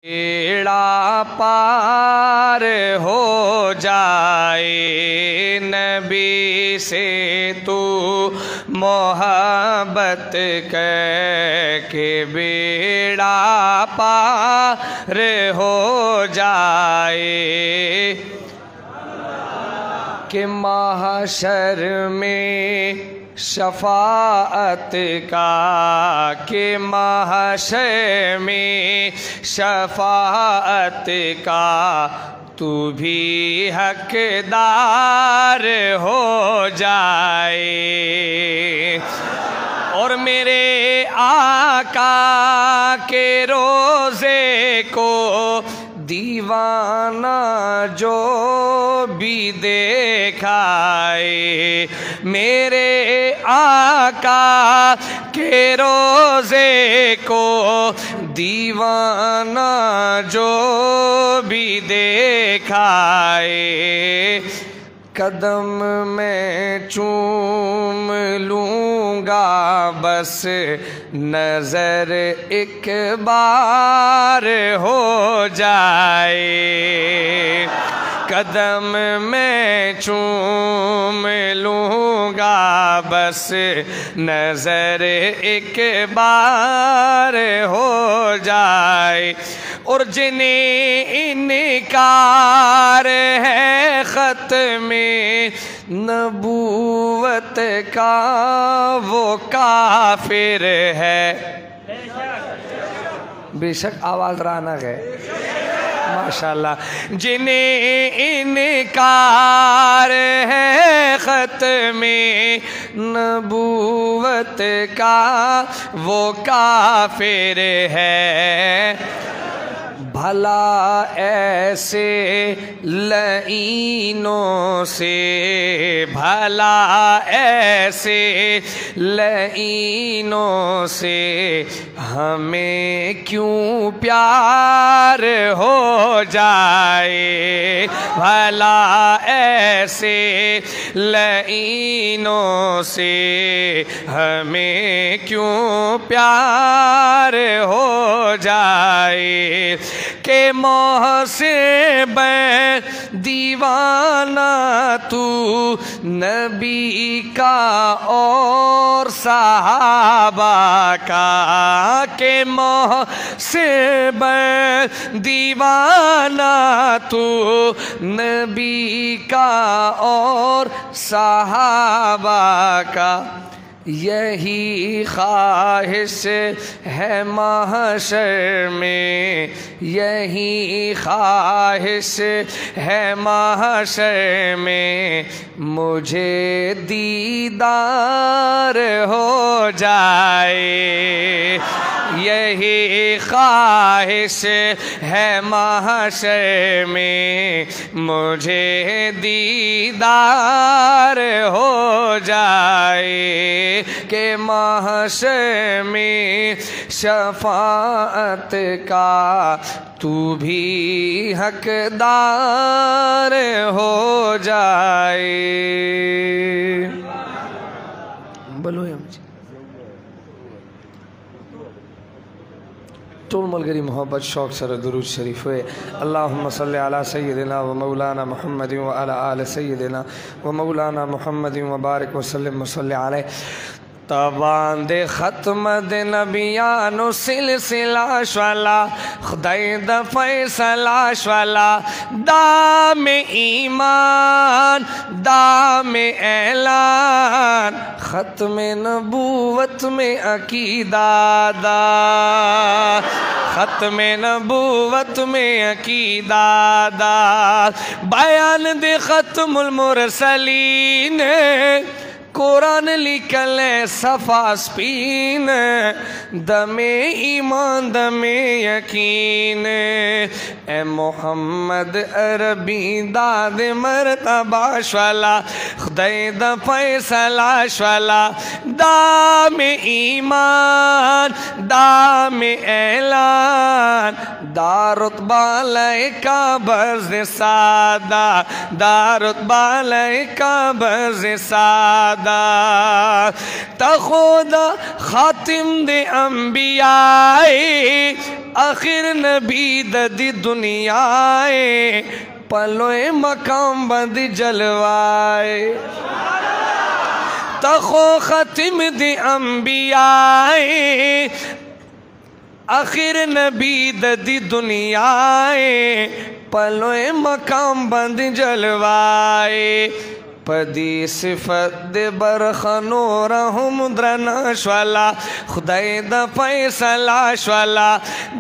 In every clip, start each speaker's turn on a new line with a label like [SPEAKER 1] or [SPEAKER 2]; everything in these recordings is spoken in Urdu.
[SPEAKER 1] بیڑا پار ہو جائے نبی سے تو محبت کر کے بیڑا پار ہو جائے کہ محشر میں شفاعت کا کہ محشر میں شفاعت کا تو بھی حقدار ہو جائے اور میرے آقا کے روزے کو دیوانہ جو بھی دیکھائے میرے آقا کے روزے کو دیوانہ جو بھی دیکھائے قدم میں چوم لوں گا بس نظر ایک بار ہو جائے قدم میں چوم لوں گا بس نظر ایک بار ہو جائے اور جنہیں انکار ہے ختم نبوت کا وہ کافر ہے بے شک آواز رانغ ہے ماشاءاللہ جنہیں انکار ہے ختم نبوت کا وہ کافر ہے بھلا ایسے لعینوں سے بھلا ایسے لعینوں سے ہمیں کیوں پیار ہو جائے بھلا ایسے لعینوں سے ہمیں کیوں پیار ہو جائے کہ محسن دیوانہ تو نبی کا اور صحابہ کا کہ محسن دیوانہ تو نبی کا اور صحابہ کا یہی خواہش ہے محشر میں یہی خواہش ہے محشر میں مجھے دیدار ہو جائے یہی خواہش ہے محشر میں مجھے دیدار ہو جائے کہ محشر میں شفاعت کا تو بھی حقدار ہو جائے بولو یا مجھے تو ملگری محبت شوق سر درود شریف ہوئے اللہم صلی علی سیدنا و مولانا محمد و علی آل سیدنا و مولانا محمد و بارک وسلم وصلی علیہ تاباند ختم د نبیانو سلسلہ شوالا خدای د فیصلہ شوالا دام ایمان دام اعلان ختم نبوت میں عقیدہ دا ختم نبوت میں عقیدہ دا بیان دے ختم المرسلین قرآن لکھل صفا سپین دم ایمان دم یقین اے محمد عربی داد مرتبہ شوالا خدای دا فیصلہ شوالا دام ایمان دام اعلان دا رتبہ لائکہ برز سادہ دا رتبہ لائکہ برز سادہ تا خدا خاتم دے انبیاء آخر نبی دی دنیا پلوئے مقام بند جلوائے تا خو ختم دی انبیاء آخر نبی دی دنیا پلوئے مقام بند جلوائے پدی صفت دے برخنو رحم درنا شوالا خدای دا فیصلہ شوالا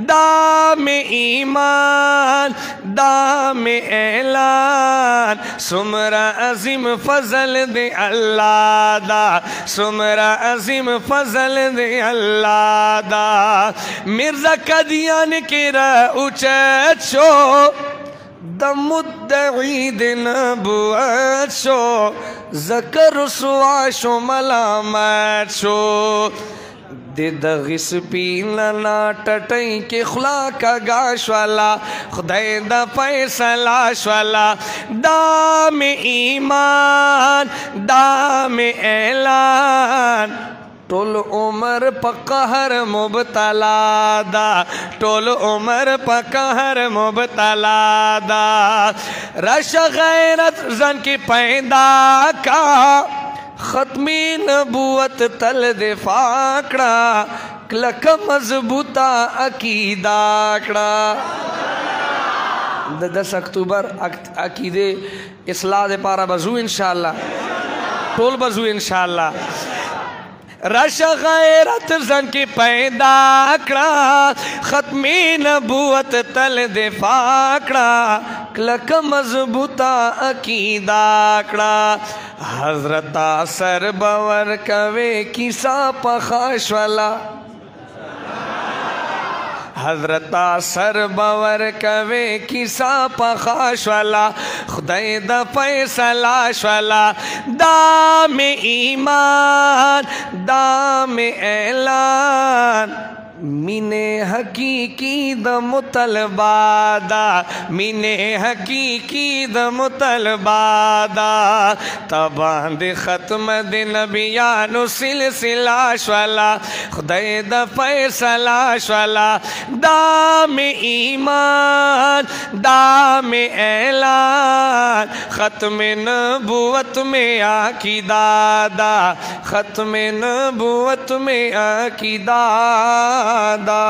[SPEAKER 1] دام ایمان دام اعلان سمرا عظیم فضل دے اللہ دا سمرا عظیم فضل دے اللہ دا مرزا قدیان کی اچت شو دا مدعی دی نبوت شو ذکر رسوا شو ملامت شو دی دغی سپینا نا ٹٹائی کے خلاق گاش والا خدای دا فیصلہ شوالا دام ایمان دام اعلان ٹول عمر پا قہر مبتلا دا ٹول عمر پا قہر مبتلا دا رش غیرت زن کی پیدا کا ختمی نبوت تل دے فاکڑا کلک مضبوطا عقیداکڑا 10 اکتوبر عقیدے اصلاح دے پارا بزو انشاءاللہ ٹول بزو انشاءاللہ رش غیرت زن کی پیدا کڑا ختمی نبوت تل دے فاکڑا کلک مضبوطا عقیدہ کڑا حضرت سر باور کوے کیسا پخاش والا حضرت سر باور کوے کیسا پخاش والا خدای دا فیصلہ شوالا دام ایمان دام اعلان مین حقیقی دا مطلبہ دا مین حقیقی دا مطلبہ دا تبان دے ختم دے نبیانو سلسلہ شوالا خدای دا فیصلہ شوالا دام ایمان دام اعلان ختم نبوت میں عقیدہ دا ختم نبوت میں عقیدہ دا